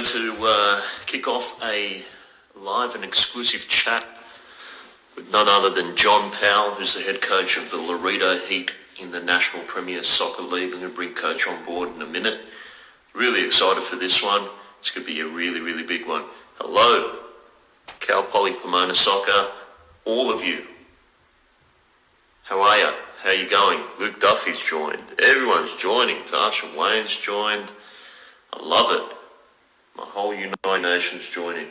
going to kick off a live and exclusive chat with none other than John Powell, who's the head coach of the Laredo Heat in the National Premier Soccer League. I'm going to bring Coach on board in a minute. Really excited for this one. It's going to be a really, really big one. Hello, Cal Poly Pomona Soccer, all of you. How are you? How you going? Luke Duffy's joined. Everyone's joining. Tasha Wayne's joined. I love it. My whole United Nation's joining.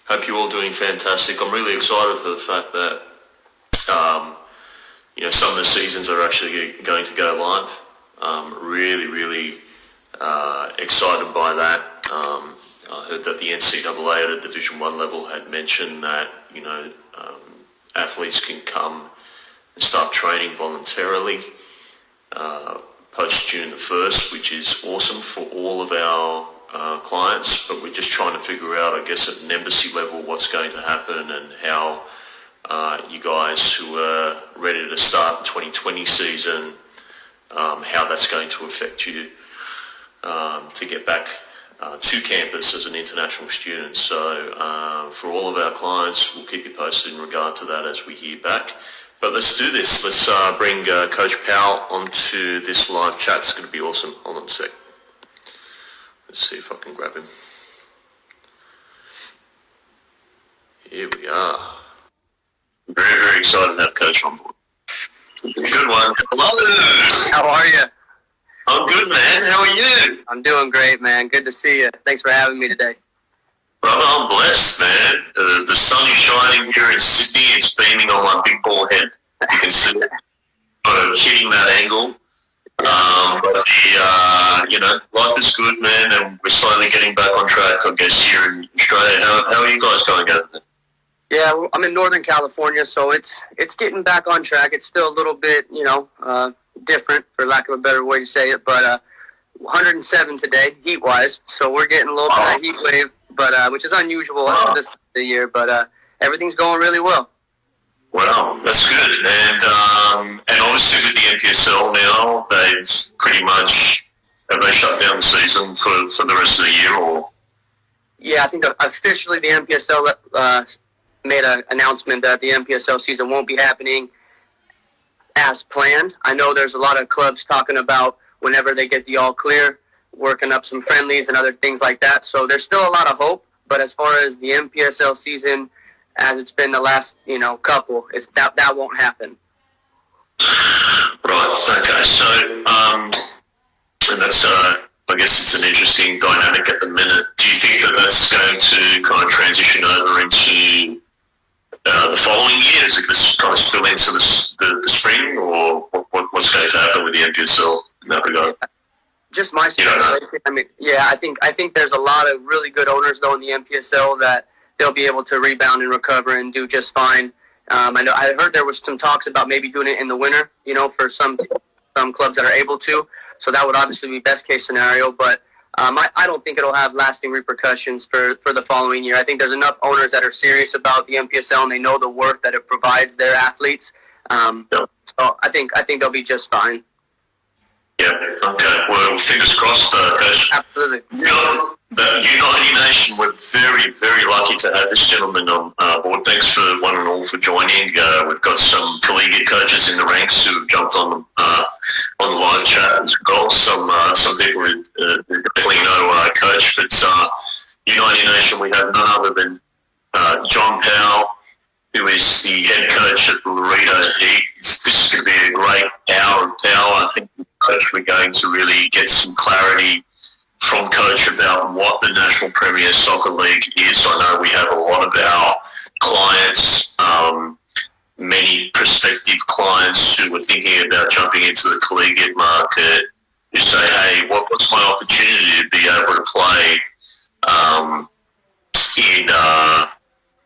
Hope you're all doing fantastic. I'm really excited for the fact that some of the seasons are actually going to go live. Really excited by that. I heard that the NCAA at a Division 1 level had mentioned that athletes can come and start training voluntarily post June the 1st, which is awesome for all of our clients, but we're just trying to figure out, I guess, at an embassy level what's going to happen and how you guys who are ready to start the 2020 season, how that's going to affect you to get back to campus as an international student. So for all of our clients, we'll keep you posted in regard to that as we hear back. But let's do this. Let's bring Coach Powell onto this live chat. It's going to be awesome. Hold on a sec. Let's see if I can grab him. Here we are. Very excited to have Coach on board. Good one. Hello. How are you? I'm good, man. How are you? I'm doing great, man. Good to see you. Thanks for having me today. Brother, I'm blessed, man. The sun is shining here in Sydney. It's beaming on my big bald head. You can see it hitting that angle. Life is good, man, and we're slowly getting back on track, I guess, here in Australia. How are you guys going over there? Yeah, well, I'm in Northern California, so it's getting back on track. It's still a little bit, different, for lack of a better way to say it, but 107 today, heat-wise, so we're getting a little bit of heat wave, but which is unusual for this time of the year, but everything's going really well. Wow, that's good. And obviously with the NPSL now, they've pretty much, have they shut down the season for the rest of the year, or? Yeah, I think officially the NPSL made an announcement that the NPSL season won't be happening as planned. I know there's a lot of clubs talking about whenever they get the all clear, working up some friendlies and other things like that. So there's still a lot of hope, but as far as the NPSL season, as it's been the last, couple, it's that won't happen. Right. Okay. So, and that's, I guess it's an interesting dynamic at the minute. Do you think that that's going to kind of transition over into the following year? Is it going to kind of spill into the spring, or what's going to happen with the NPSL in that regard? Just my speculation. I mean, yeah, I think there's a lot of really good owners though in the NPSL that they'll be able to rebound and recover and do just fine. I heard there was some talks about maybe doing it in the winter, for some clubs that are able to. So that would obviously be best case scenario, but I don't think it'll have lasting repercussions for the following year. I think there's enough owners that are serious about the NPSL and they know the worth that it provides their athletes. So I think they'll be just fine. Yeah. Okay. Well, fingers crossed, Coach. Absolutely. The United Nation, we're very lucky to have this gentleman on board. Thanks for one and all for joining. We've got some collegiate coaches in the ranks who have jumped on the live chat as well. Some people who definitely know Coach, but United Nation, we have none other than John Powell, who is the head coach at the Laredo Heat. This is going to be a great hour of power. I think, Coach, we're going to really get some clarity from Coach about what the National Premier Soccer League is. I know we have a lot of our clients, many prospective clients who are thinking about jumping into the collegiate market, who say, hey, what's my opportunity to be able to play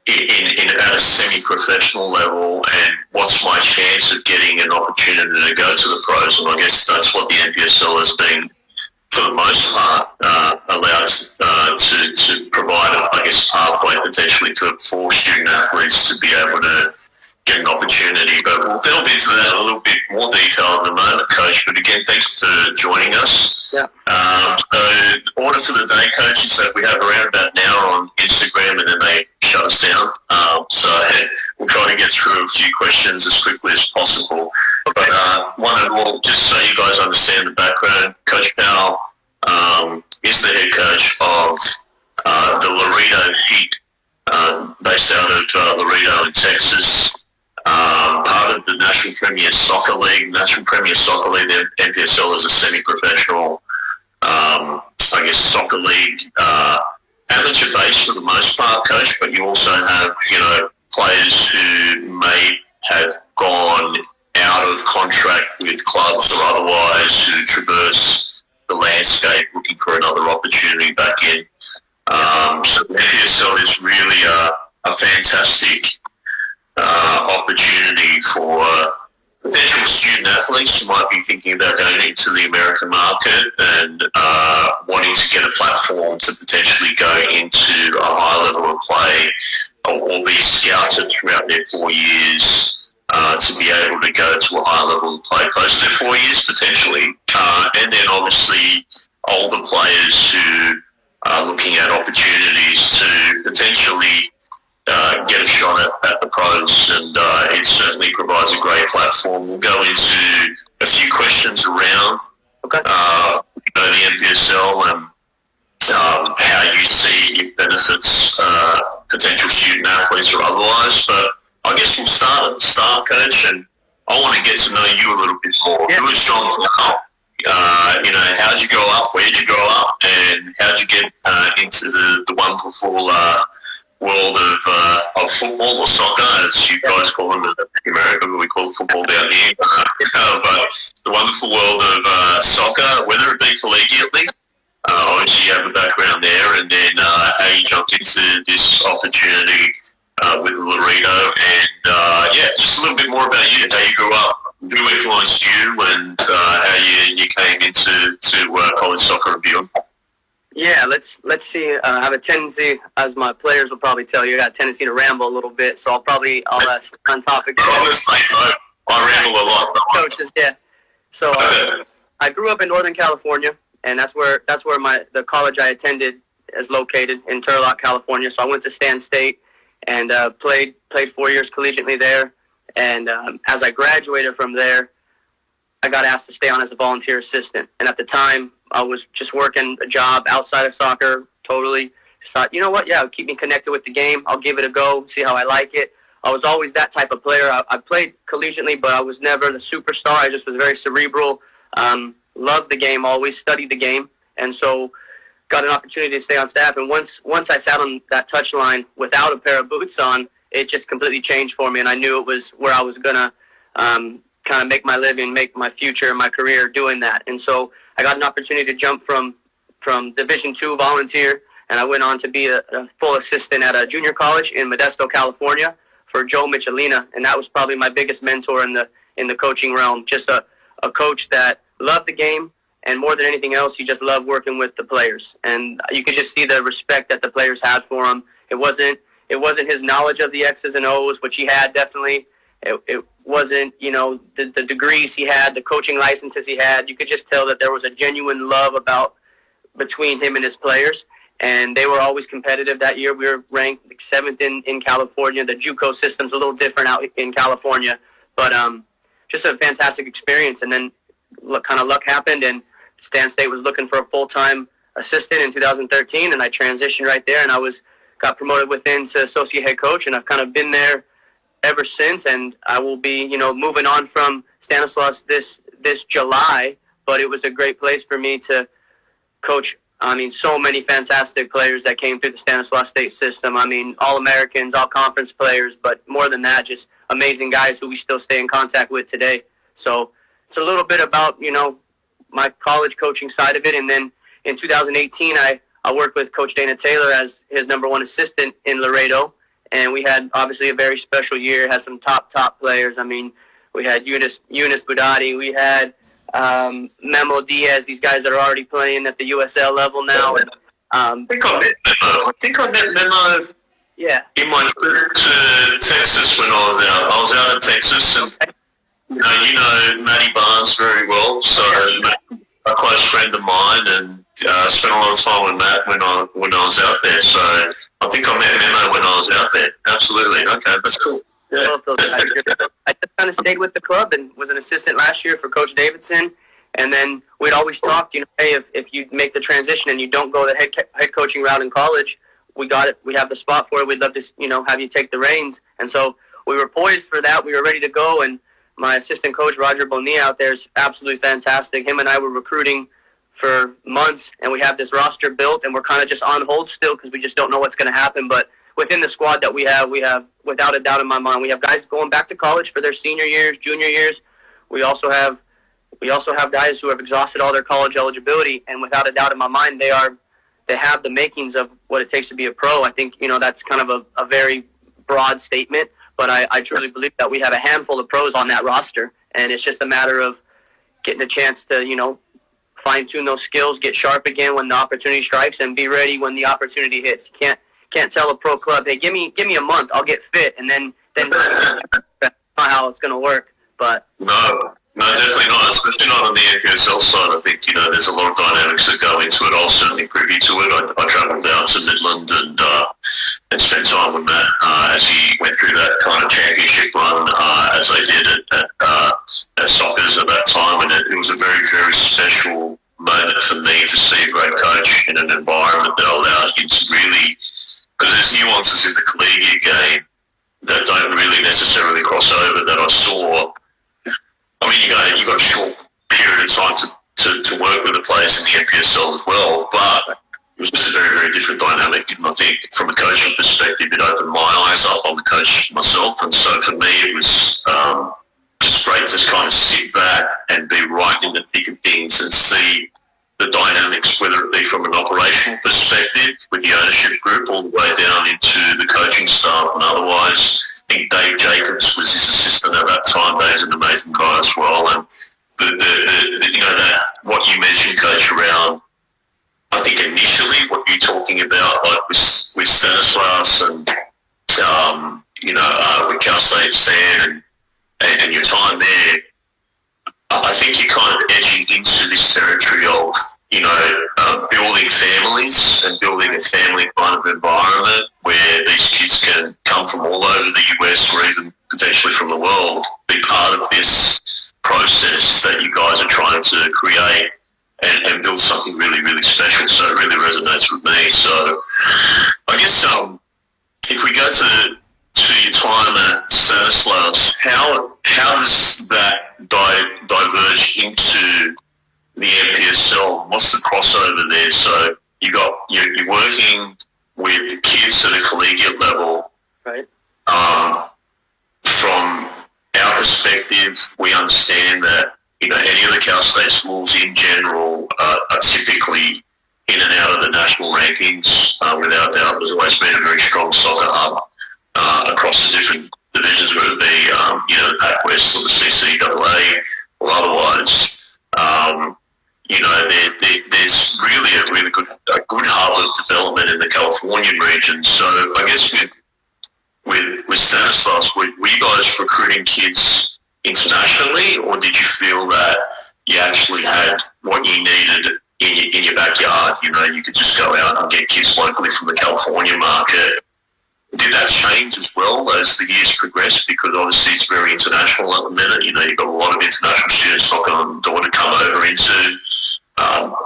in at a semi-professional level, and what's my chance of getting an opportunity to go to the pros? And I guess that's what the NPSL has been, for the most part, allowed to provide, I guess, pathway potentially for student athletes to be able to get an opportunity. But we'll delve into that in a little bit more detail in a moment, Coach. But again, thank you for joining us. Yeah. So order for the day, Coach, is that we have around about an hour on Instagram and then they shut us down. So we'll try to get through a few questions as quickly as possible. Okay. But one and all, just so you guys understand the background, Coach Powell is the head coach of the Laredo Heat, based out of Laredo in Texas. Part of the National Premier Soccer League. National Premier Soccer League, the NPSL, is a semi-professional, soccer league, amateur-based for the most part, Coach. But you also have, players who may have gone out of contract with clubs or otherwise who traverse the landscape looking for another opportunity back in. So the NPSL is really a fantastic opportunity for potential student athletes who might be thinking about going into the American market and wanting to get a platform to potentially go into a high level of play or be scouted throughout their 4 years to be able to go to a high level of play post their 4 years potentially. And then obviously older players who are looking at opportunities to potentially get a shot at the pros, and it certainly provides a great platform. We'll go into a few questions around the NPSL and how you see it benefits potential student athletes or otherwise. But I guess we'll start at the start, Coach, and I want to get to know you a little bit more. Yeah. Who is John Powell? How'd you grow up? Where'd you grow up? And how'd you get into the wonderful world of football or soccer, as you guys call them in America, but we call it football down here. But the wonderful world of soccer, whether it be collegiately, obviously you have a background there, and then how you jumped into this opportunity with Laredo, and just a little bit more about you, how you grew up, who influenced you, and how you came into college soccer and beyond. Yeah, let's see. I have a tendency, as my players will probably tell you, I got a tendency to ramble a little bit, so I'll stay on topic. Honestly, I ramble a lot. Coaches, yeah. So I grew up in Northern California, and that's where the college I attended is located, in Turlock, California. So I went to Stan State and played 4 years collegiately there. And as I graduated from there, I got asked to stay on as a volunteer assistant. And at the time, I was just working a job outside of soccer, totally. Just thought, you know what, yeah, keep me connected with the game. I'll give it a go, see how I like it. I was always that type of player. I played collegiately, but I was never the superstar. I just was very cerebral, loved the game, always studied the game. And so got an opportunity to stay on staff. And once I sat on that touch line without a pair of boots on, it just completely changed for me. And I knew it was where I was going to kind of make my living, make my future, my career doing that. And so I got an opportunity to jump from Division II volunteer, and I went on to be a full assistant at a junior college in Modesto, California for Joe Michelina, and that was probably my biggest mentor in the coaching realm. Just a coach that loved the game, and more than anything else, he just loved working with the players. And you could just see the respect that the players had for him. It wasn't his knowledge of the X's and O's, which he had definitely. It wasn't, the degrees he had, the coaching licenses he had. You could just tell that there was a genuine love between him and his players, and they were always competitive. That year we were ranked 7th in California. The JUCO system's a little different out in California, but just a fantastic experience. And then luck happened, and Stan State was looking for a full-time assistant in 2013, and I transitioned right there, and got promoted within to associate head coach, and I've kind of been there ever since, and I will be, moving on from Stanislaus this July, but it was a great place for me to coach. I mean, so many fantastic players that came through the Stanislaus State system. I mean, all-Americans, all-conference players, but more than that, just amazing guys who we still stay in contact with today. So it's a little bit about, my college coaching side of it, and then in 2018, I worked with Coach Dana Taylor as his number one assistant in Laredo. And we had, obviously, a very special year. Had some top players. I mean, we had Eunice Budati. We had Memo Diaz, these guys that are already playing at the USL level now. And, I think I met Memo. Yeah. In my trip to Texas when I was out in Texas, and you know Matty Barnes very well. So Matt, a close friend of mine, and spent a lot of time with Matt when I was out there. So I think I met Memo when I was out there. Absolutely. Okay, that's cool. Yeah. Both those guys. I just kind of stayed with the club and was an assistant last year for Coach Davidson. And then we'd always talked, hey, if you make the transition and you don't go the head coaching route in college, we got it. We have the spot for it. We'd love to, have you take the reins. And so we were poised for that. We were ready to go. And my assistant coach, Roger Bonilla, out there is absolutely fantastic. Him and I were recruiting for months, and we have this roster built, and we're kind of just on hold still because we just don't know what's going to happen. But within the squad that we have, without a doubt in my mind, we have guys going back to college for their senior years, junior years. We also have guys who have exhausted all their college eligibility, and without a doubt in my mind, they have the makings of what it takes to be a pro. I think, that's kind of a very broad statement, but I truly believe that we have a handful of pros on that roster, and it's just a matter of getting a chance to, fine-tune those skills, get sharp again when the opportunity strikes, and be ready when the opportunity hits. You can't tell a pro club, hey, give me a month, I'll get fit, and then that's not how it's going to work. But No, definitely not, especially not on the NPSL side. I think, there's a lot of dynamics that go into it. I was certainly privy to it. I travelled down to Midland and spent time with Matt as he went through that kind of championship run, as I did at Sockers at that time. And it was a very, very special moment for me to see a great coach in an environment that allowed him to really, because there's nuances in the collegiate game that don't really necessarily cross over that I saw. I mean, you got a short period of time to work with the players in the NPSL as well, but it was just a very, very different dynamic. And I think from a coaching perspective, it opened my eyes up. I'm a coach myself, and so for me, it was just great to kind of sit back and be right in the thick of things and see the dynamics, whether it be from an operational perspective with the ownership group all the way down into the coaching staff and otherwise. I think Dave Jacobs was his assistant at that time. Dave's an amazing guy as well. And that what you mentioned, Coach, around, I think initially what you're talking about, like with Stanislas and with Cal State Stan and your time there, I think you're kind of edging into this territory of building families and building a family kind of environment where these kids can come from all over the US or even potentially from the world, be part of this process that you guys are trying to create and build something really, really special. So it really resonates with me. So I guess if we go to your time at Stanislas, how does that diverge into the NPSL? What's the crossover there? So you're working with kids at a collegiate level, right? From our perspective, we understand that any of the Cal State schools in general are typically in and out of the national rankings. Without doubt, there's always been a very strong soccer hub across the different divisions, whether it be the Pac West or the CCAA or otherwise. There's really a good hub of development in the Californian region. So I guess with Stanislas, were you guys recruiting kids internationally, or did you feel that you actually had what you needed in your backyard? You could just go out and get kids locally from the California market. Did that change as well as the years progressed? Because obviously it's very international at the minute. You've got a lot of international students knocking on the door to come over into,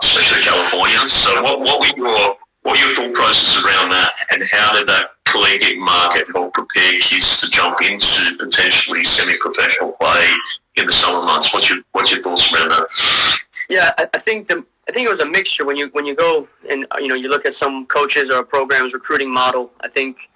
especially California. So what were your thought process around that, and how did that collegiate market help prepare kids to jump into potentially semi-professional play in the summer months? What's your thoughts around that? Yeah, I think it was a mixture. When you go and you look at some coaches or a program's recruiting model, I think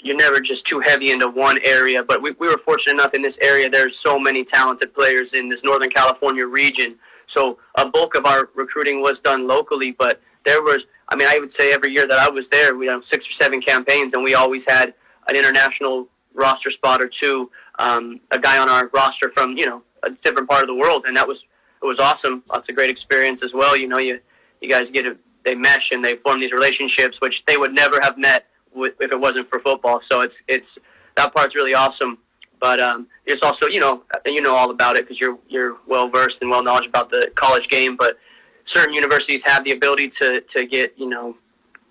you're never just too heavy into one area. But we were fortunate enough in this area. There's so many talented players in this Northern California region. So a bulk of our recruiting was done locally, but there was, I would say every year that I was there, we had 6 or 7 campaigns, and we always had an international roster spot or two, a guy on our roster from, a different part of the world. And it was awesome. That's a great experience as well. You guys they mesh and they form these relationships, which they would never have met if it wasn't for football. So that's that part's really awesome. But there's also, you know all about it because you're well versed and well knowledgeable about the college game. But certain universities have the ability to get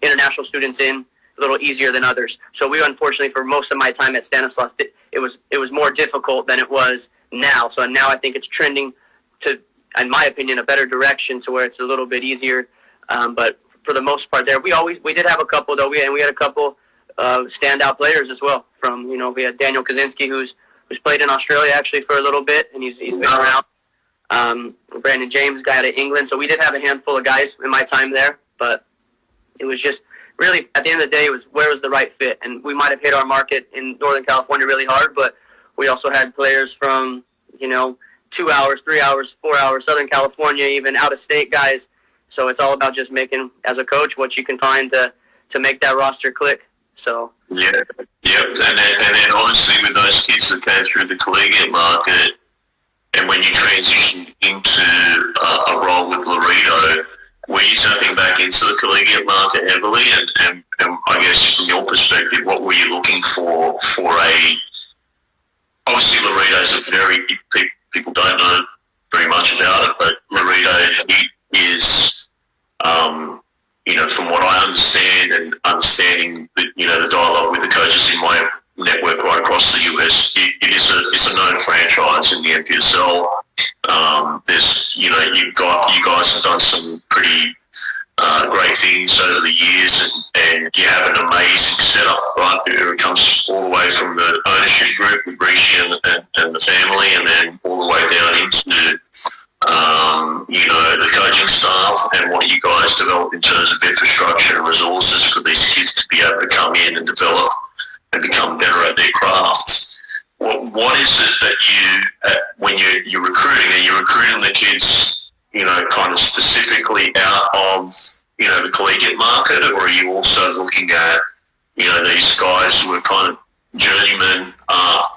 international students in a little easier than others. So we, unfortunately, for most of my time at Stanislaus, it was more difficult than it was now. So now I think it's trending to, in my opinion, a better direction to where it's a little bit easier. But for the most part, there we did have a couple though. We had a couple standout players as well. From we had Daniel Kaczynski who's played in Australia actually for a little bit, and he's been around. Brandon James, guy out of England. So we did have a handful of guys in my time there, but it was just really, at the end of the day, it was where was the right fit. And we might have hit our market in Northern California really hard, but we also had players from 2 hours, 3 hours, 4 hours, Southern California, even out-of-state guys. So it's all about just making, as a coach, what you can find to make that roster click. So yeah, and then obviously with those kids that came through the collegiate market, and when you transitioned into a role with Laredo, were you tapping back into the collegiate market heavily? And I guess from your perspective, what were you looking for obviously Laredo's a very, if people don't know very much about it, but Laredo Heat is, from what I understand and understanding the dialogue with the coaches in my network right across the US, it's a known franchise in the NPSL. There's you guys have done some pretty great things over the years, and you have an amazing setup, right? It comes all the way from the ownership group with Rishi and the family, and then all the way down into the coaching staff and what you guys develop in terms of infrastructure and resources for these kids to be able to come in and develop and become better at their craft. What is it that when you're recruiting, are you recruiting the kids, kind of specifically out of, the collegiate market, or are you also looking at, these guys who are kind of journeymen,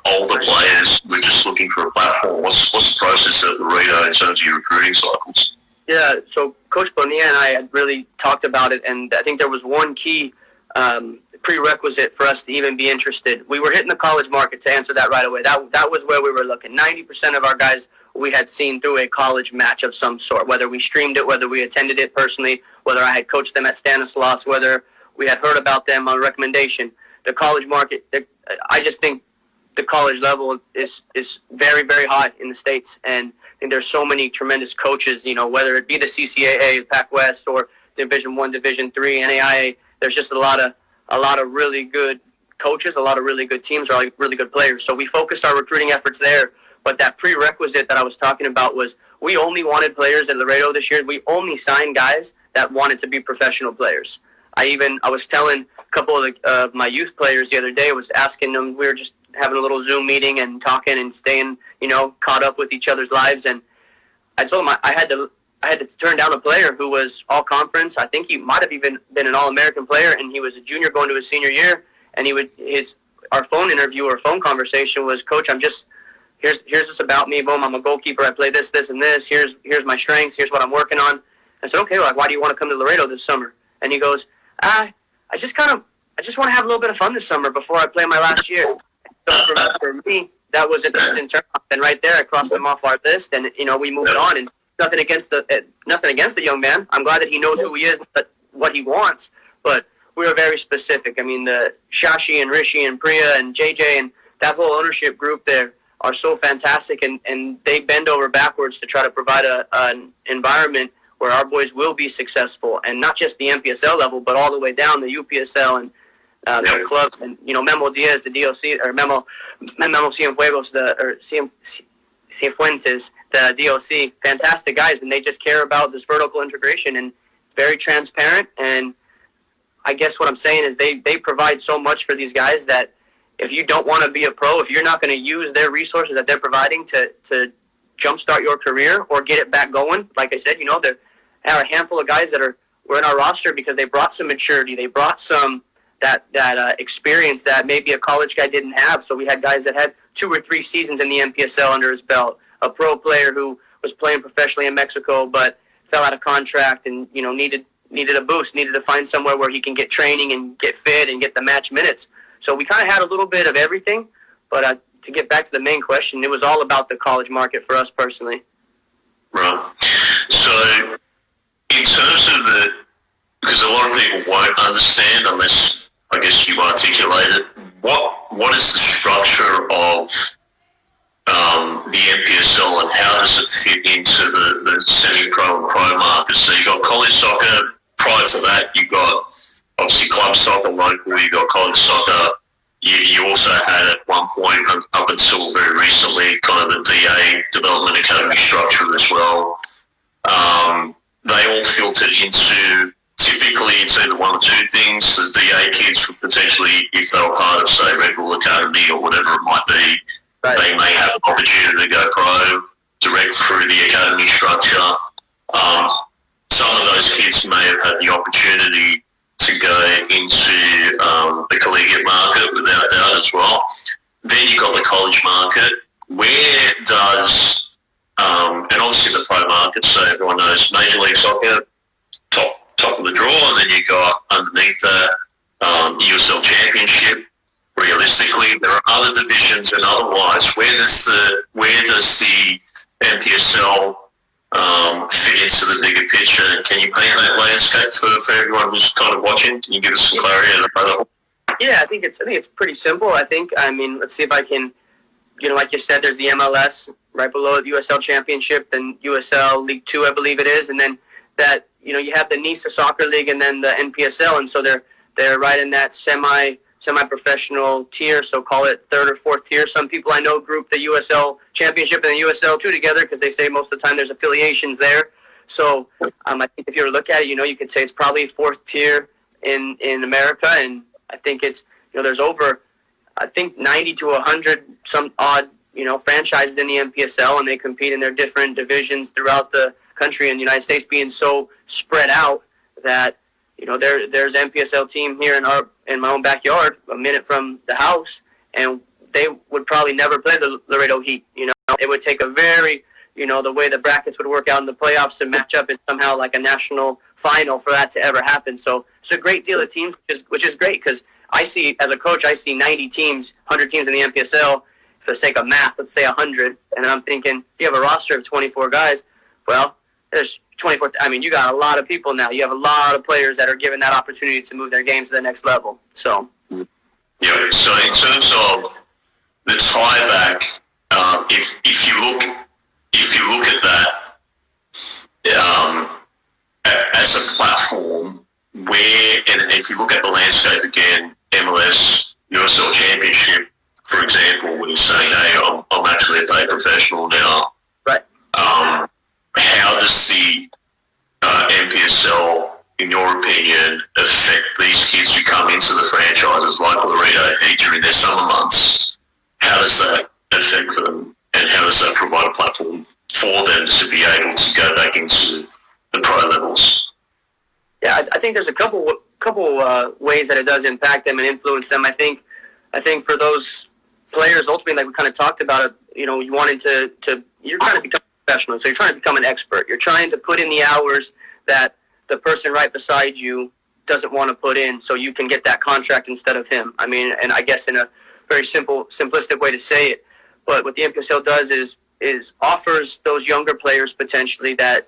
older players who are just looking for a platform? What's the process at Laredo in terms of your recruiting cycles? Yeah, so Coach Bonilla and I had really talked about it, and I think there was one key prerequisite for us to even be interested. We were hitting the college market, to answer that right away. That was where we were looking. 90% of our guys we had seen through a college match of some sort, whether we streamed it, whether we attended it personally, whether I had coached them at Stanislaus, whether we had heard about them on recommendation. The college market, I just think the college level is very, very high in the States, and I think there's so many tremendous coaches, whether it be the CCAA, Pac-West, or Division I, Division III, NAIA. There's just a lot of really good coaches, a lot of really good teams, or really good players. So we focused our recruiting efforts there. But that prerequisite that I was talking about was we only wanted players at Laredo this year. We only signed guys that wanted to be professional players. I was telling a couple of my youth players the other day, I was asking them, we were just having a little Zoom meeting and talking and staying, caught up with each other's lives. And I told them I had to turn down a player who was all conference. I think he might have even been an All-American player, and he was a junior going to his senior year. And our phone interview or phone conversation was, Coach, here's this about me. Boom, I'm a goalkeeper. I play this, and this. Here's my strengths. Here's what I'm working on. I said, okay, why do you want to come to Laredo this summer? And he goes, I just want to have a little bit of fun this summer before I play my last year. So for me, that was an instant turn off. And right there, I crossed him off our list, and we moved on. And nothing against the young man. I'm glad that he knows who he is, but what he wants. But we were very specific. I mean, the Shashi and Rishi and Priya and JJ and that whole ownership group there are so fantastic, and they bend over backwards to try to provide an environment where our boys will be successful, and not just the NPSL level, but all the way down the UPSL and the club. And Memo Diaz, the DOC, or Memo Cienfuegos, Cienfuentes, the DOC, fantastic guys, and they just care about this vertical integration, and it's very transparent. And I guess what I'm saying is they provide so much for these guys that if you don't want to be a pro, if you're not going to use their resources that they're providing to jumpstart your career or get it back going, like I said, there are a handful of guys that were in our roster because they brought some maturity, they brought some that experience that maybe a college guy didn't have. So we had guys that had 2 or 3 seasons in the NPSL under his belt, a pro player who was playing professionally in Mexico but fell out of contract and needed a boost, needed to find somewhere where he can get training and get fit and get the match minutes. So we kind of had a little bit of everything. But to get back to the main question, it was all about the college market for us personally. Right. So in terms of because a lot of people won't understand unless, I guess, you articulate it, what is the structure of the NPSL and how does it fit into the semi-pro and pro market? So you got college soccer. Prior to that, you got obviously club soccer local. You got college soccer. You also had at one point up until very recently kind of the DA development academy structure as well. They all filtered into, typically it's either one or two things. The DA kids would potentially, if they were part of, say, Red Bull Academy or whatever it might be, right, they may have an opportunity to go pro direct through the academy structure. Some of those kids may have had the opportunity to go into the collegiate market without doubt as well. Then you've got the college market. Where does, and obviously the pro market, so everyone knows Major League Soccer, top of the draw, and then you got underneath that USL Championship. Realistically, there are other divisions, and otherwise, where does the NPSL fit into the bigger picture? And can you paint that landscape for everyone who's kind of watching? Can you give us some clarity on that? Yeah, I think it's pretty simple. I mean, let's see if I can, like you said, there's the MLS right below the USL Championship, then USL League 2, I believe it is, and then that, you have the NISA Soccer League and then the NPSL, and so they're right in that semi-professional tier, so call it third or fourth tier. Some people I know group the USL Championship and the USL 2 together because they say most of the time there's affiliations there. So I think if you were to look at it, you could say it's probably fourth tier in America, and I think it's, there's over, I think 90 to 100 some odd, franchises in the NPSL, and they compete in their different divisions throughout the country, and the United States being so spread out that, there's an NPSL team here in my own backyard, a minute from the house, and they would probably never play the Laredo Heat. It would take a very, the way the brackets would work out in the playoffs to match up in somehow like a national final for that to ever happen. So it's a great deal of teams, which is great because I see, as a coach, I see 90 teams, 100 teams in the NPSL. For the sake of math, let's say 100, and then I'm thinking, you have a roster of 24 guys. Well, there's 24. I mean, you got a lot of people now. You have a lot of players that are given that opportunity to move their game to the next level. So, yeah. So in terms of the tie back, if you look at that as a platform, where, and if you look at the landscape again, MLS, USL Championship, for example, when you're saying, hey, I'm actually a paid professional now. Right. How does the NPSL, in your opinion, affect these kids who come into the franchises like Laredo Heat during their summer months? How does that affect them, and how does that provide a platform for them to be able to go back into the pro levels? Yeah, I think there's a couple ways that it does impact them and influence them. I think for those players, ultimately, like we kind of talked about it, you wanted you're trying to become a professional, so you're trying to become an expert. You're trying to put in the hours that the person right beside you doesn't want to put in, so you can get that contract instead of him. I mean, and I guess in a very simplistic way to say it, but what the NPSL does is offers those younger players potentially that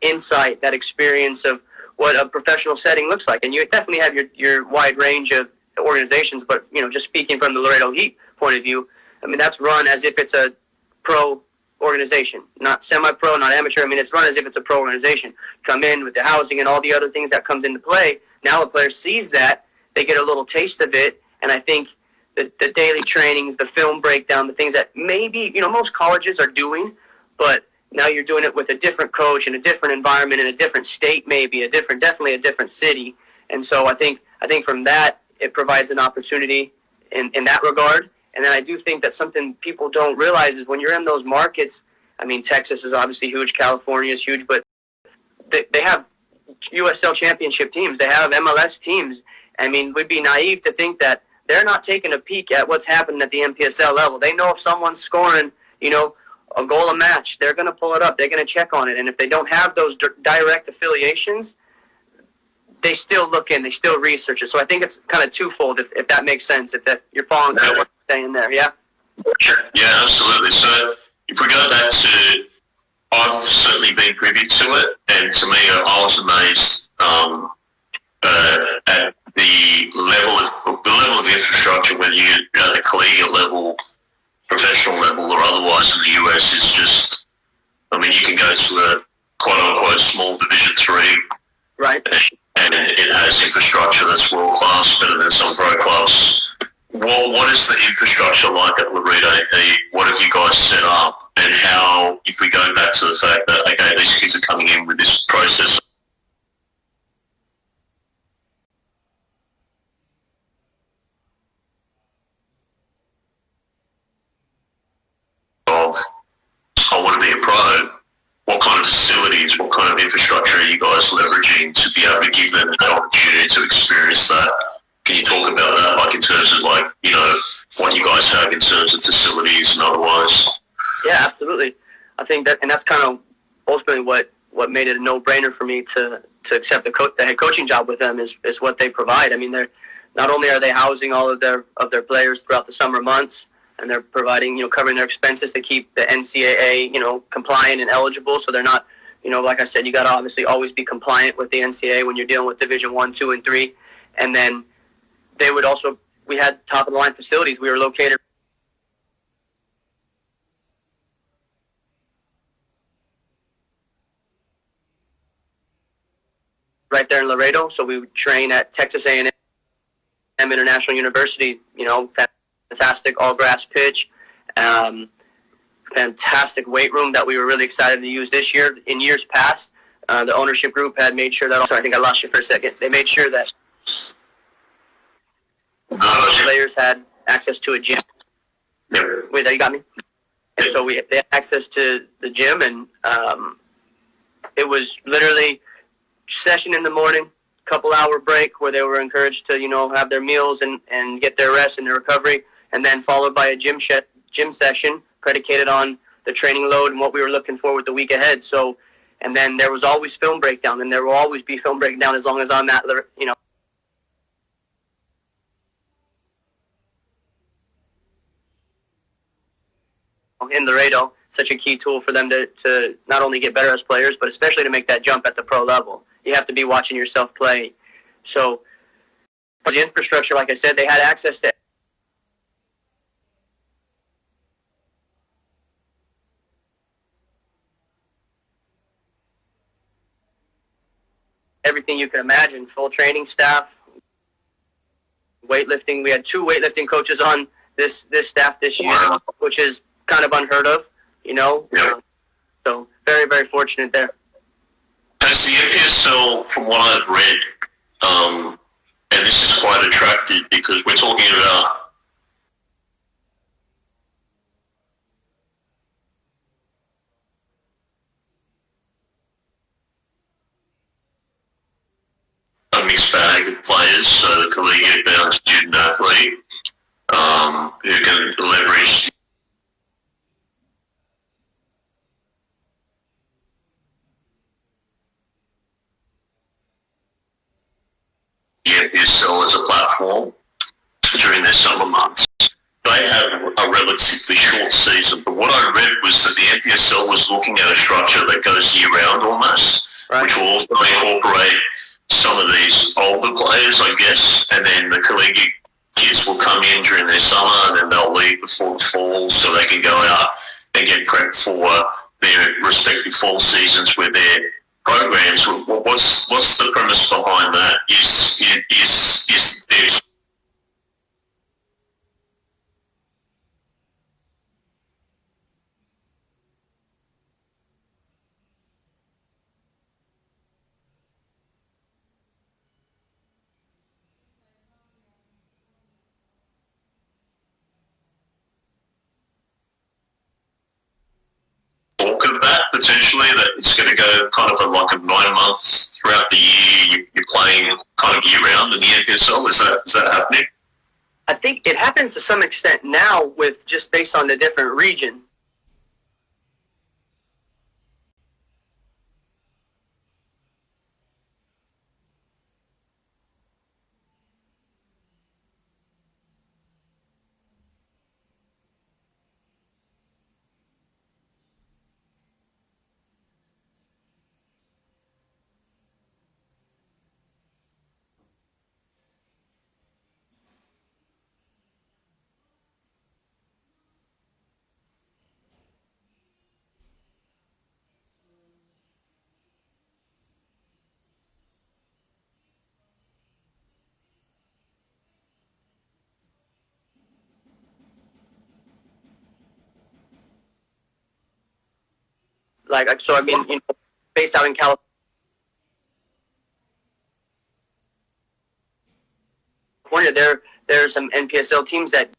insight, that experience of what a professional setting looks like. And you definitely have your wide range of organizations, but just speaking from the Laredo Heat point of view, I mean, that's run as if it's a pro organization, not semi-pro, not amateur. I mean, it's run as if it's a pro organization. Come in with the housing and all the other things that comes into play. Now a player sees that, they get a little taste of it, and I think the daily trainings, the film breakdown, the things that maybe, most colleges are doing, but now you're doing it with a different coach in a different environment, in a different state, maybe definitely a different city. And so I think from that, it provides an opportunity in that regard. And then I do think that something people don't realize is when you're in those markets, I mean, Texas is obviously huge, California is huge, but they have USL championship teams. They have MLS teams. I mean, we'd be naive to think that they're not taking a peek at what's happening at the NPSL level. They know if someone's scoring, a goal a match, they're going to pull it up. They're going to check on it. And if they don't have those direct affiliations, they still look in, they still research it. So I think it's kind of twofold, if that makes sense, if that you're following what I'm saying there, yeah? Yeah, absolutely. So if we go back to, I've certainly been privy to it, and to me, I was amazed at the level of infrastructure, whether you're at a collegiate level, professional level, or otherwise in the US, is just, I mean, you can go to a quote unquote small Division 3, right? And it has infrastructure that's world class, better than some pro clubs. What is the infrastructure like at Laredo Heat? What have you guys set up? And how, if we go back to the fact that, okay, these kids are coming in with this process of, I want to be a pro, what kind of facilities, what kind of infrastructure are you guys leveraging to be able to give them that opportunity to experience that? Can you talk about that, like in terms of like, you know, what you guys have in terms of facilities and otherwise? Yeah, absolutely. I think that, and that's kind of ultimately what made it a no-brainer for me to accept the head coaching job with them is what they provide. I mean, they're not only are they housing all of their players throughout the summer months, and they're providing, covering their expenses to keep the NCAA, compliant and eligible. So they're not, like I said, you got to obviously always be compliant with the NCAA when you're dealing with Division 1, 2, and 3. And then they would also, we had top of the line facilities. We were located right there in Laredo. So we would train at Texas A&M International University, fantastic all grass pitch. Fantastic weight room that we were really excited to use this year. In years past, the ownership group had made sure that also, I think I lost you for a second. They made sure that players had access to a gym. Wait, you got me? And so they had access to the gym, and it was literally session in the morning, couple-hour break where they were encouraged to, have their meals and get their rest and their recovery, and then followed by a gym session predicated on the training load and what we were looking for with the week ahead. So, and then there was always film breakdown, and there will always be film breakdown as long as I'm at, in Laredo. Such a key tool for them to not only get better as players, but especially to make that jump at the pro level. You have to be watching yourself play. So the infrastructure, like I said, they had access to everything you can imagine. Full training staff, weightlifting. We had 2 weightlifting coaches on this staff this year, which is kind of unheard of, so very, very fortunate there. Has the NPSL, from what I've read, and this is quite attractive because we're talking about a mixed bag of players, so the collegiate bound student athlete who can leverage the NPSL as a platform during their summer months. They have a relatively short season, but what I read was that the NPSL was looking at a structure that goes year-round almost, right, which will also incorporate some of these older players, I guess, and then the collegiate kids will come in during their summer and then they'll leave before the fall so they can go out and get prepped for their respective fall seasons with their programs. What's the premise behind that? Is there talk of that potentially, that it's going to go kind of like a 9 months throughout the year, you're playing kind of year round in the NPSL? Is that happening? I think it happens to some extent now with just based on the different region. So I mean, based out in California, there's some NPSL teams that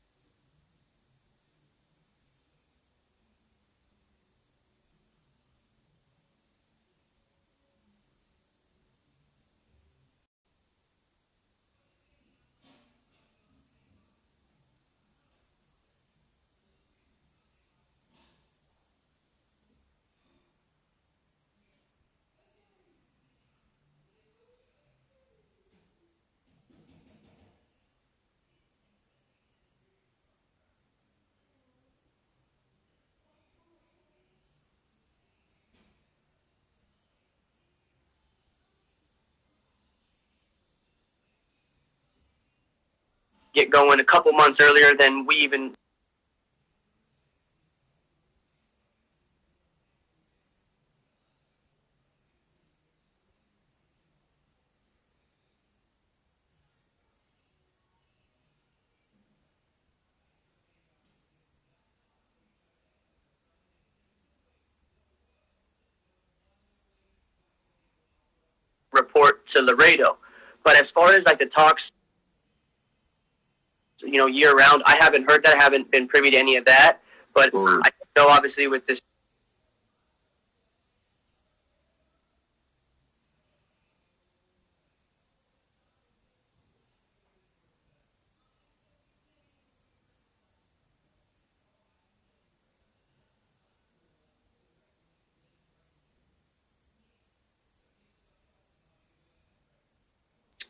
get going a couple months earlier than we even report to Laredo. But as far as like the talks, year round, I haven't heard that. I haven't been privy to any of that. But I know obviously with this,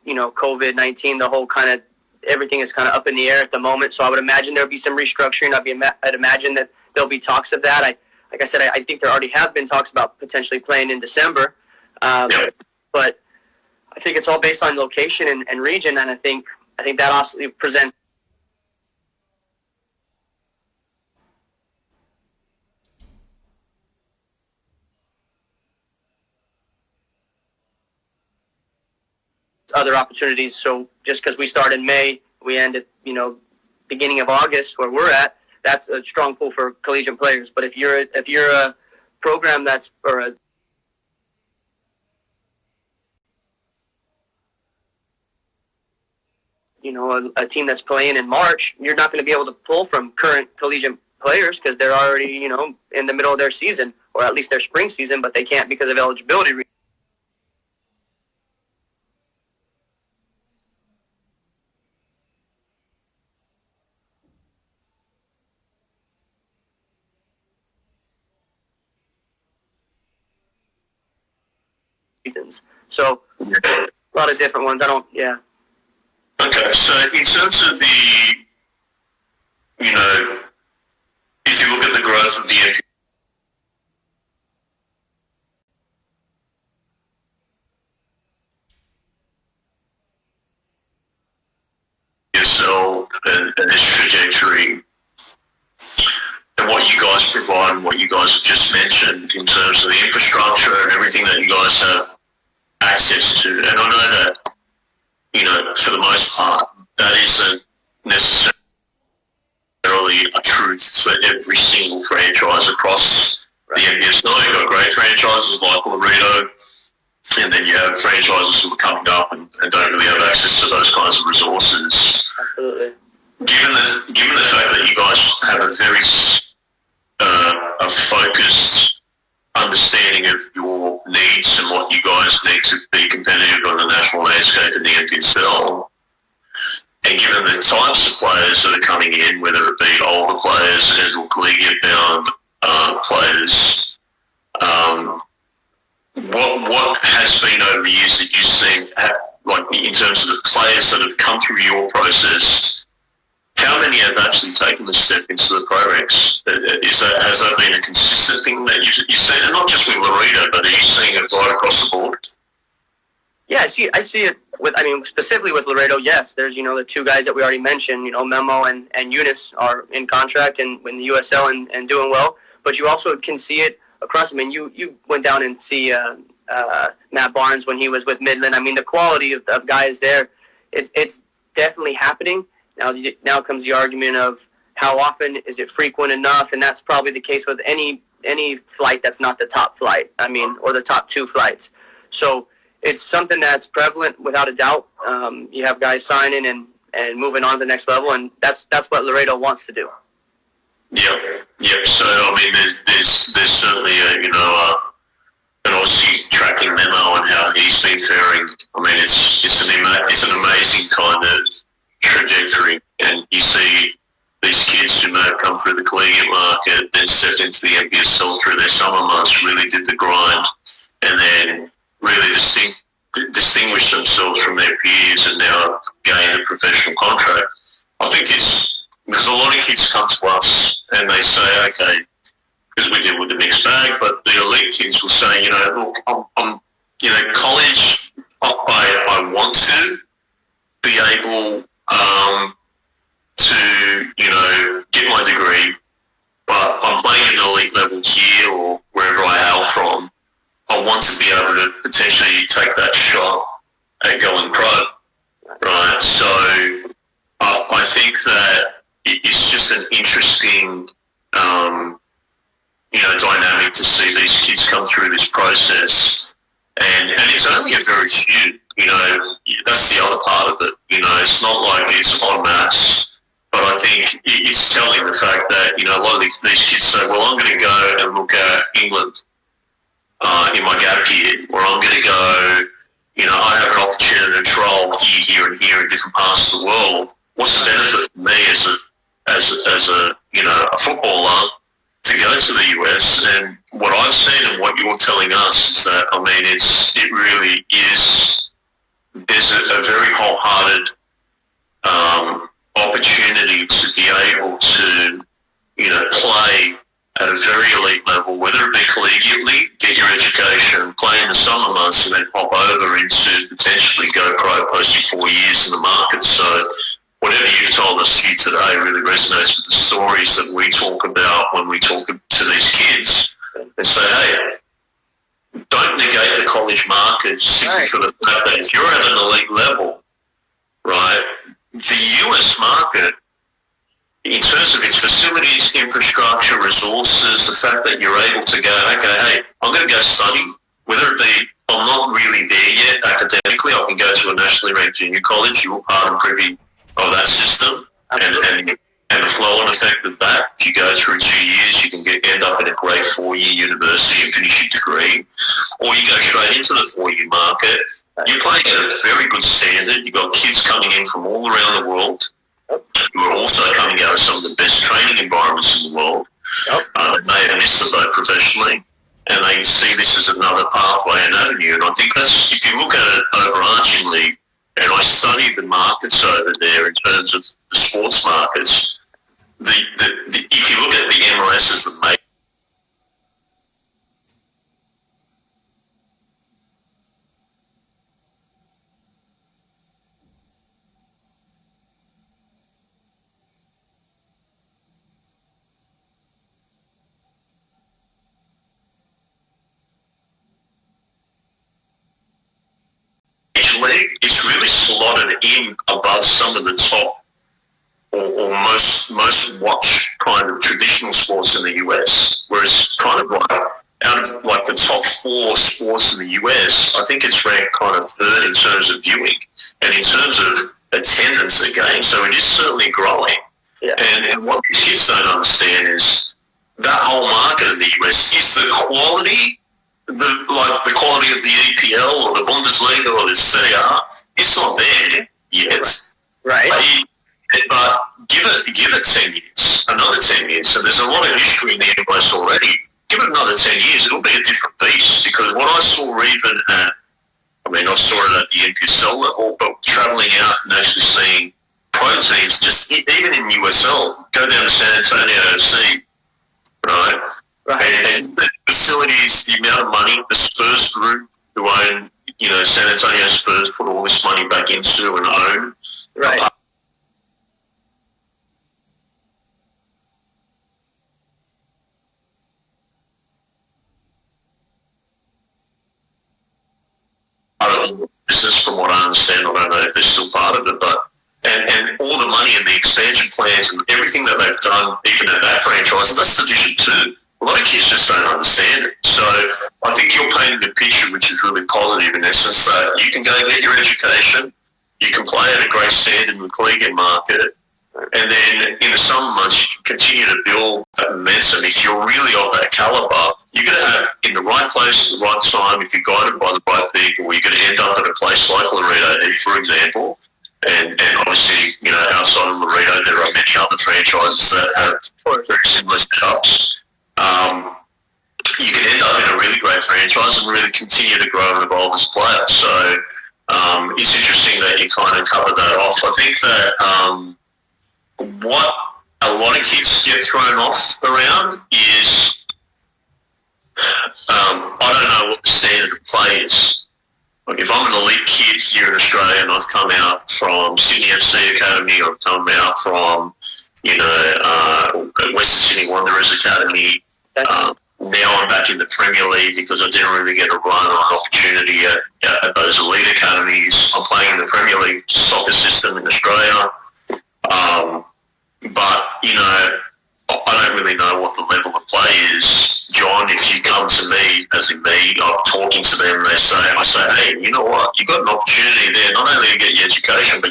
COVID-19, the whole kind of everything is kind of up in the air at the moment. So I would imagine there'll be some restructuring. I'd imagine that there'll be talks of that. Like I said, I think there already have been talks about potentially playing in December. But I think it's all based on location and region, and I think that also presents other opportunities. So just because we start in May, we end at beginning of August where we're at. That's a strong pull for collegiate players. But if you're a program that's or a team that's playing in March, you're not going to be able to pull from current collegiate players because they're already in the middle of their season or at least their spring season, but they can't because of eligibility reasons. So a lot of different ones. Yeah. Okay, so in terms of if you look at the growth of the NPSL and its trajectory, and what you guys provide and what you guys have just mentioned in terms of the infrastructure and everything that you guys have access to, and I know that, for the most part, that isn't necessarily a truth for every single franchise across the NPSL. You've got great franchises like Laredo, and then you have franchises who are coming up and don't really have access to those kinds of resources. Absolutely. Given the fact that you guys have a very a focused understanding of your needs and what you guys need to be competitive on the national landscape in the NPSL, and given the types of players that are coming in, whether it be older players and collegiate bound players, what has been over the years that you've seen, like in terms of the players that have come through your process? How many have actually taken the step into the pro ranks? Has that been a consistent thing that you've seen, and not just with Laredo, but are you seeing it right across the board? Yeah, I see it specifically with Laredo. Yes, there's the two guys that we already mentioned. Memo and Eunice are in contract and in the USL and doing well. But you also can see it across. I mean, you went down and see Matt Barnes when he was with Midland. I mean, the quality of guys there, it's definitely happening. Now comes the argument of how often is it frequent enough, and that's probably the case with any any flight that's not the top flight. I mean, or the top 2 flights. So it's something that's prevalent without a doubt. You have guys signing and moving on to the next level, and that's what Laredo wants to do. Yeah. So I mean, there's certainly an Aussie tracking memo on how he's been faring. I mean, it's an amazing kind of trajectory, and you see these kids who may have come through the collegiate market, then stepped into the NPSL through their summer months, really did the grind, and then really distinguished themselves from their peers, and now gained a professional contract. I think it's because a lot of kids come to us and they say, okay, because we deal with the mixed bag, but the elite kids will say, look, I'm college, I want to be able to, get my degree, but I'm playing at an elite level here or wherever I hail from. I want to be able to potentially take that shot at going pro, right? So I think that it's just an interesting, dynamic to see these kids come through this process, and it's only a very few. That's the other part of it. It's not like it's en masse, but I think it's telling the fact that a lot of these kids say, well, I'm going to go and look at England in my gap year, or I'm going to go. I have an opportunity to trial here and here in different parts of the world. What's the benefit for me as a footballer to go to the US? And what I've seen and what you're telling us is that, I mean, it really is. There's a very wholehearted opportunity to be able to, play at a very elite level, whether it be collegiately, get your education, play in the summer months, and then pop over into potentially go pro post your 4 years in the market. So whatever you've told us here today really resonates with the stories that we talk about when we talk to these kids and say, hey, don't negate the college market simply for the fact that if you're at an elite level, right, the US market, in terms of its facilities, infrastructure, resources, the fact that you're able to go, okay, hey, I'm going to go study, whether it be I'm not really there yet academically, I can go to a nationally ranked junior college, you're part and privy of that system, and the flow and effect of that. If you go through 2 years, you can end up in a great 4-year university and finish your degree, or you go straight into the 4-year market. You're playing at a very good standard. You've got kids coming in from all around the world. We're also coming out of some of the best training environments in the world. They may have missed the boat professionally, and they see this as another pathway and avenue. And I think that's, if you look at it overarchingly, and I studied the markets over there in terms of the sports markets, if you look at the MLS as the main, league, it's really slotted in above some of the top or most watched kind of traditional sports in the US, whereas kind of like out of like the top 4 sports in the US, I think it's ranked kind of 3rd in terms of viewing and in terms of attendance at games. So it is certainly growing. Yeah. And what these kids don't understand is that whole market in the US is the quality. The quality of the EPL or the Bundesliga or the Serie A, it's not there yet. Right. But give it 10 years, another 10 years. So there's a lot of history in the MLS already. Give it another 10 years, it'll be a different beast. Because what I saw even at, I saw it at the NPSL level, but travelling out and actually seeing pro teams, just even in USL, go down to San Antonio FC, right? And the facilities, the amount of money, the Spurs group who own, San Antonio Spurs put all this money back into and own. Right. Part of the business, from what I understand, I don't know if they're still part of it, but and all the money and the expansion plans and everything that they've done, even at that franchise, and that's Division 2. a lot of kids just don't understand it. So I think you're painting a picture which is really positive in essence that you can go and get your education, you can play at a great standard in the collegiate market, and then in the summer months you can continue to build that momentum. If you're really of that caliber, you're going to have in the right place at the right time. If you're guided by the right people, you're going to end up at a place like Laredo Heat, for example. And obviously, you know, outside of Laredo, there are many other franchises that have very similar setups. You can end up in a really great franchise and really continue to grow and evolve as a player. So it's interesting that you kind of cover that off. I think that what a lot of kids get thrown off around is I don't know what the standard of play is. Like if I'm an elite kid here in Australia and I've come out from Sydney FC Academy, or I've come out from, you know, Western Sydney Wanderers Academy, now I'm back in the Premier League because I didn't really get a run or an opportunity at those elite academies. I'm playing in the Premier League soccer system in Australia. But, you know, I don't really know what the level of play is. John, if you come to me, as in me, I'm talking to them, I say, hey, you know what, you've got an opportunity there, not only to get your education, but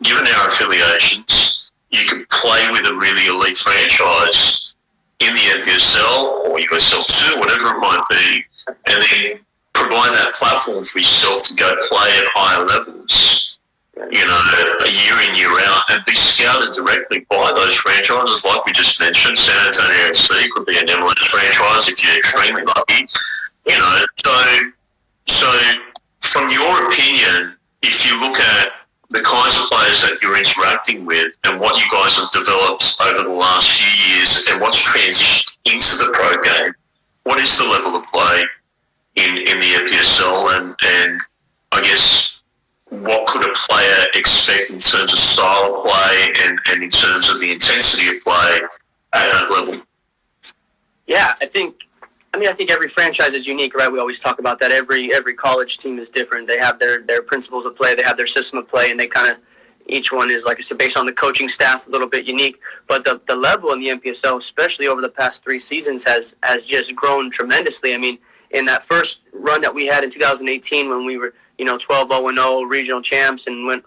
given our affiliations, you can play with a really elite franchise in the NPSL or USL2, whatever it might be, and then provide that platform for yourself to go play at higher levels, you know, a year in, year out, and be scouted directly by those franchises like we just mentioned. San Antonio FC could be an MLS franchise if you're extremely lucky, you know. So from your opinion, if you look at the kinds of players that you're interacting with and what you guys have developed over the last few years and what's transitioned into the pro game, what is the level of play in the NPSL, and I guess what could a player expect in terms of style of play and in terms of the intensity of play at that level? Yeah, I think every franchise is unique, right? We always talk about that. Every college team is different. They have their principles of play, they have their system of play, and they kind of, each one is, like I said, based on the coaching staff, a little bit unique. But the level in the NPSL, especially over the past 3 seasons, has just grown tremendously. I mean, in that first run that we had in 2018 when we were, you know, 12-0-0 regional champs and went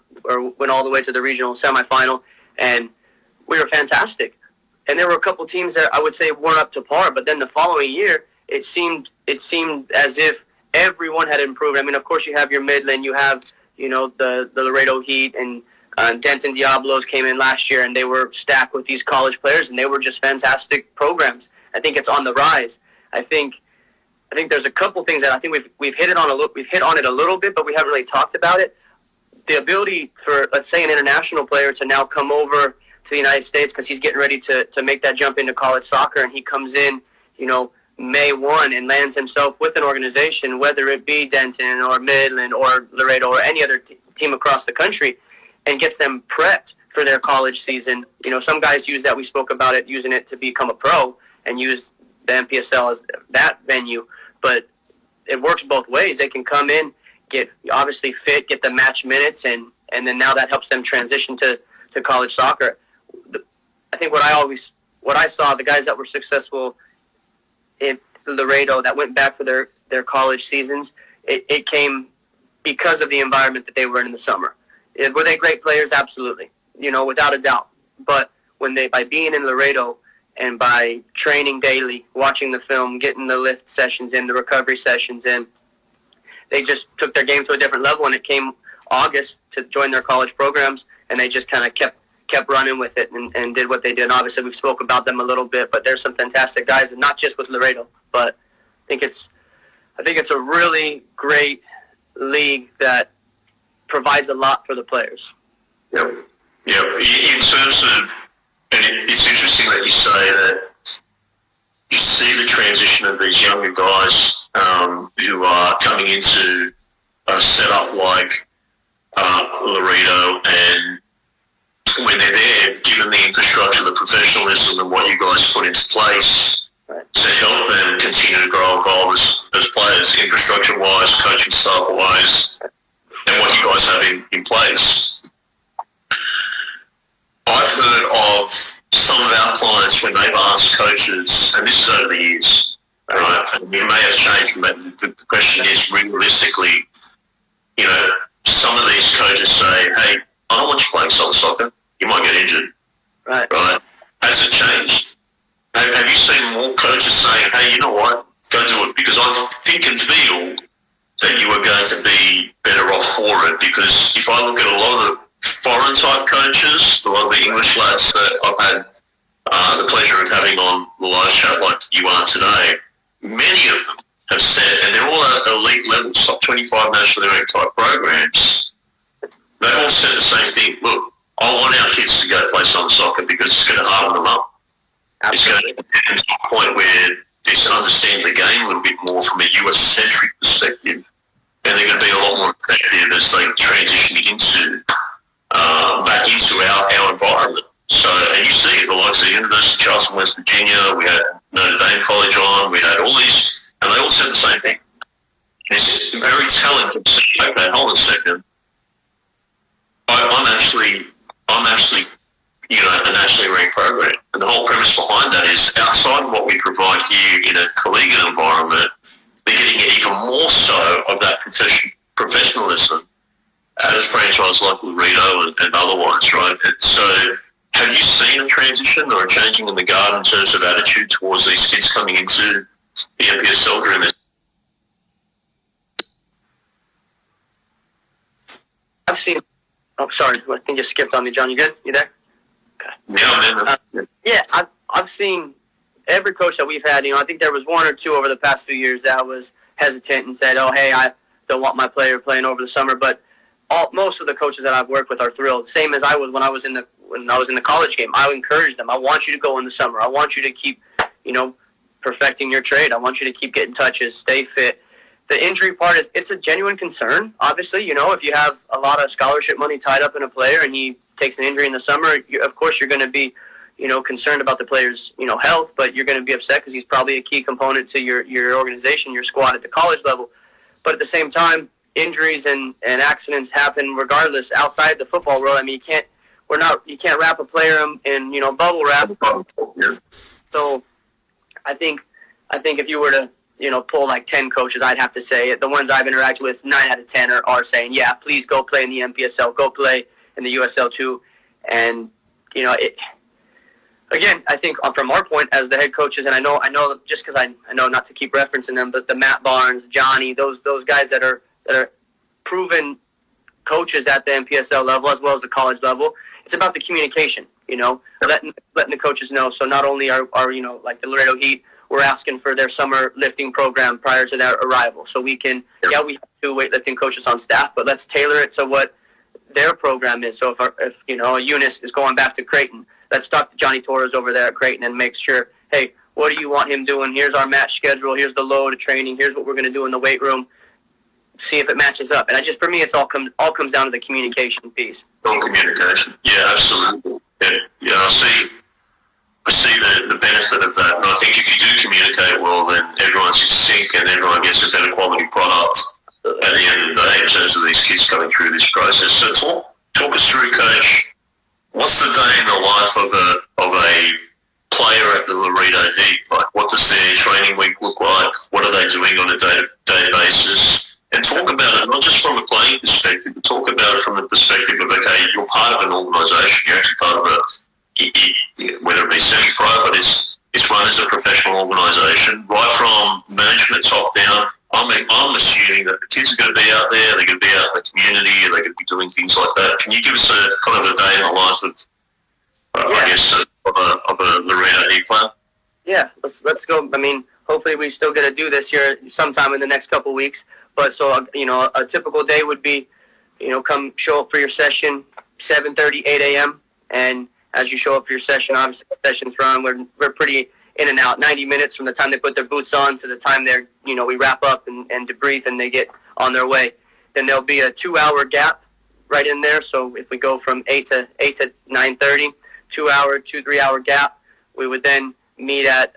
all the way to the regional semifinal, and we were fantastic. And there were a couple teams that I would say weren't up to par, but then the following year, it seemed as if everyone had improved. I mean, of course, you have your Midland, you have, you know, the Laredo Heat, and Denton Diablos came in last year, and they were stacked with these college players, and they were just fantastic programs. I think it's on the rise. I think there's a couple things that I think we've hit it a little bit, but we haven't really talked about it. The ability for, let's say, an international player to now come over to the United States because he's getting ready to make that jump into college soccer, and he comes in, you know, May 1 and lands himself with an organization, whether it be Denton or Midland or Laredo or any other team across the country, and gets them prepped for their college season. You know, some guys use that. We spoke about it, using it to become a pro and use the NPSL as that venue. But it works both ways. They can come in, get obviously fit, get the match minutes, and then now that helps them transition to college soccer. I think what I saw, the guys that were successful in Laredo that went back for their college seasons, it came because of the environment that they were in the summer. Were they great players? Absolutely, you know, without a doubt. But by being in Laredo, and by training daily, watching the film, getting the lift sessions in, the recovery sessions in, they just took their game to a different level. And it came August to join their college programs, and they just kind of kept running with it and did what they did. And obviously, we've spoke about them a little bit, but there's some fantastic guys, and not just with Laredo. But I think it's a really great league that provides a lot for the players. Yeah. In terms of, and it's interesting that you say that you see the transition of these younger guys who are coming into a setup like Laredo, and when they're there, given the infrastructure, the professionalism, and what you guys put into place to help them continue to grow and evolve as players, infrastructure-wise, coaching staff-wise, and what you guys have in place. I've heard of some of our clients, when they've asked coaches, and this is over the years, right, and it may have changed, but the question is realistically, some of these coaches say, hey, I don't want you playing soccer. You might get injured. Right. Has it changed? Have you seen more coaches saying, hey, you know what, go do it? Because I think and feel that you are going to be better off for it. Because if I look at a lot of the foreign type coaches, a lot of the English lads that I've had the pleasure of having on the live chat like you are today, many of them have said, and they're all at elite levels, top 25 nationally ranked type programs, they've all said the same thing. Look, I want our kids to go play some soccer because it's going to harden them up. Absolutely. It's going to get to a point where they understand the game a little bit more from a US-centric perspective, and they're going to be a lot more effective as they transition into back into our environment. So, and you see the likes of the University of Charleston, West Virginia, we had Notre Dame College on, we had all these, and they all said the same thing. It's very telling to see, okay, hold on a second. I'm actually, a nationally ranked program. And the whole premise behind that is outside of what we provide here in a collegiate environment, they're getting even more so of that professionalism at a franchise like Laredo and otherwise, right? And so have you seen a transition or a changing in the guard in terms of attitude towards these kids coming into the NPSL during this? I've seen. Oh, sorry. I think you skipped on me, John. You good? You there? Okay. Yeah, I've seen every coach that we've had. I think there was one or two over the past few years that was hesitant and said, "Oh, hey, I don't want my player playing over the summer." But most of the coaches that I've worked with are thrilled. Same as I was when I was in the college game. I encourage them. I want you to go in the summer. I want you to keep, perfecting your trade. I want you to keep getting touches, stay fit. The injury part it's a genuine concern. Obviously, if you have a lot of scholarship money tied up in a player and he takes an injury in the summer, of course you're going to be, concerned about the player's, health, but you're going to be upset because he's probably a key component to your organization, your squad at the college level. But at the same time, injuries and accidents happen regardless outside the football world. I mean, you can't wrap a player in bubble wrap. So I think if you were to pull like 10 coaches, I'd have to say the ones I've interacted with, 9 out of 10 are saying, yeah, please go play in the NPSL, go play in the USL too. And, again, I think from our point as the head coaches, and I know just because I know not to keep referencing them, but the Matt Barnes, Johnny, those guys that are proven coaches at the NPSL level as well as the college level, it's about the communication, letting the coaches know. So not only are like the Laredo Heat, we're asking for their summer lifting program prior to their arrival. So we can, we have 2 weightlifting coaches on staff, but let's tailor it to what their program is. So if Eunice is going back to Creighton, let's talk to Johnny Torres over there at Creighton and make sure, hey, what do you want him doing? Here's our match schedule. Here's the load of training. Here's what we're going to do in the weight room. See if it matches up. And for me, it's all comes down to the communication piece. All communication. Yeah, absolutely. Yeah, I see the benefit of that. And I think if you do communicate well, then everyone's in sync and everyone gets a better quality product at the end of the day in terms of these kids coming through this process. So talk us through, Coach, what's the day in the life of a player at the Laredo Heat? Like, what does their training week look like? What are they doing on a day-to-day basis? And talk about it not just from a playing perspective, but talk about it from the perspective of, okay, you're part of an organisation. You're actually part of whether it be semi-pro, but it's run as a professional organisation, right from management top down. I'm assuming that the kids are going to be out there, they're going to be out in the community, they're going to be doing things like that. Can you give us a kind of a day in the life of, of a Laredo Heat player? Yeah, let's go. I mean, hopefully we still get to do this here sometime in the next couple of weeks. But so, a typical day would be, come show up for your session, 7:30, 8 a.m. And as you show up for your session, obviously the sessions run. We're pretty in and out, 90 minutes from the time they put their boots on to the time we wrap up and debrief and they get on their way. Then there'll be a 2-hour gap right in there. So if we go from 8 to 9:30, 2-3-hour gap, we would then meet at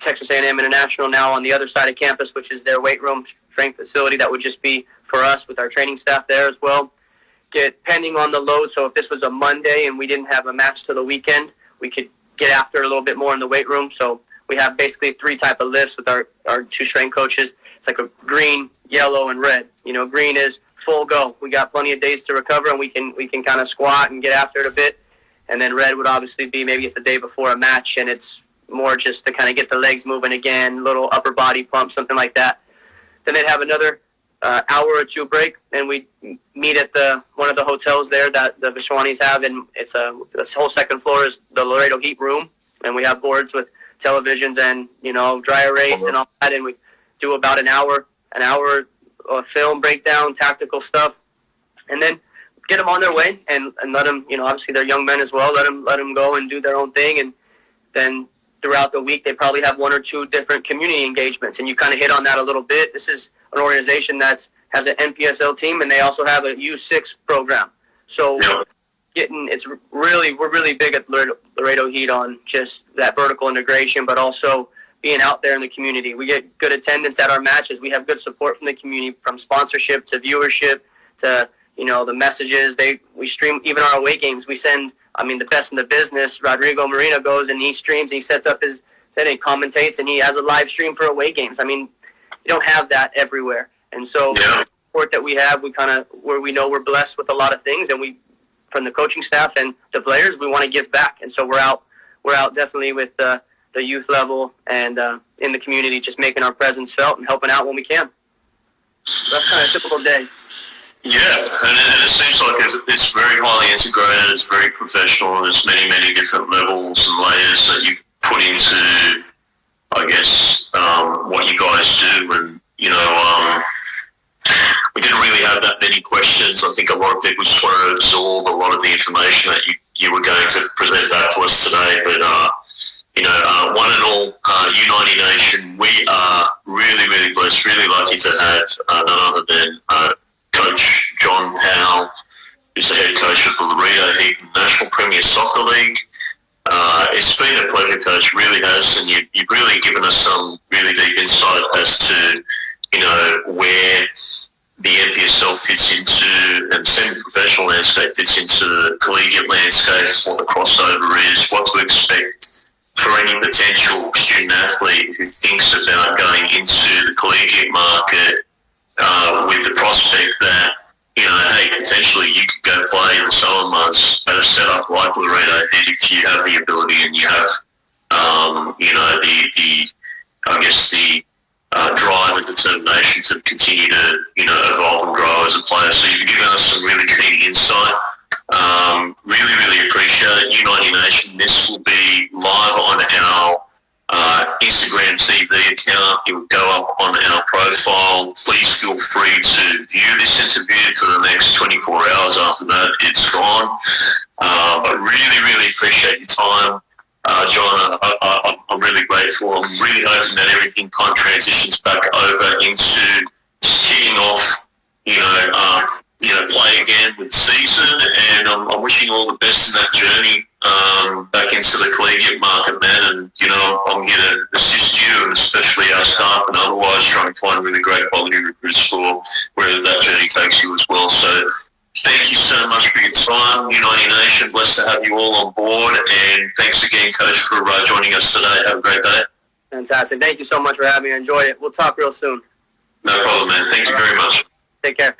Texas A&M International, now on the other side of campus, which is their weight room strength facility. That would just be for us with our training staff there as well. Depending on the load, so if this was a Monday and we didn't have a match till the weekend, we could get after it a little bit more in the weight room. So we have basically 3 type of lifts with our 2 strength coaches. It's like a green, yellow, and red. Green is full go. We got plenty of days to recover, and we can kind of squat and get after it a bit. And then red would obviously be maybe it's the day before a match, and it's more just to kind of get the legs moving again, little upper body pump, something like that. Then they'd have another hour or 2 break, and we meet at one of the hotels there that the Vishwanis have, and this whole second floor is the Laredo Heat room, and we have boards with televisions and dry erase and all that, and we do about an hour film breakdown, tactical stuff, and then get them on their way and let them, obviously they're young men as well, let them go and do their own thing. And then throughout the week, they probably have 1 or 2 different community engagements, and you kind of hit on that a little bit. This is an organization that has an NPSL team, and they also have a U6 program. So we're really big at Laredo Heat on just that vertical integration, but also being out there in the community. We get good attendance at our matches. We have good support from the community, from sponsorship to viewership to the messages. We stream even our away games. We send, the best in the business. Rodrigo Marino goes and he streams. And he sets up his set and commentates, and he has a live stream for away games. You don't have that everywhere. And so the support that we have, where we know we're blessed with a lot of things, and we, from the coaching staff and the players, we want to give back. And so we're out definitely with the youth level and in the community, just making our presence felt and helping out when we can. So that's kind of a typical day. Yeah, and it seems like it's very highly integrated, it's very professional, and there's many, many different levels and layers that you put into, I guess, what you guys do. And, we didn't really have that many questions. I think a lot of people just wanted to absorb a lot of the information that you were going to present back to us today. But, one and all, U90 Nation, we are really, really blessed, really lucky to have none other than Coach John Powell, who's the head coach of the Laredo Heat National Premier Soccer League. It's been a pleasure, Coach, really has, and you've really given us some really deep insight as to, where the NPSL fits into, and the semi-professional landscape fits into the collegiate landscape, what the crossover is, what to expect for any potential student athlete who thinks about going into the collegiate market with the prospect that, hey, potentially you could go play in the summer months at a setup like Laredo Heat if you have the ability and you have, the drive and determination to continue to, evolve and grow as a player. So you've given us some really key insight. Really, really appreciate it. U90 Nation, this will be live on our Instagram TV account. It will go up on our profile. Please feel free to view this interview for the next 24 hours. After that, it's gone. But really, really appreciate your time. John, I'm really grateful. I'm really hoping that everything kind of transitions back over into kicking off, play again with the season, and I'm wishing all the best in that journey back into the collegiate market, man. And I'm here to assist you, and especially our staff, and otherwise trying to find really great quality recruits for wherever that journey takes you as well. So thank you so much for your time, U90 Nation. Blessed to have you all on board, and thanks again, Coach, for joining us today. Have a great day. Fantastic. Thank you so much for having me. I enjoyed it. We'll talk real soon. No problem, man. Thank you very much. Take care.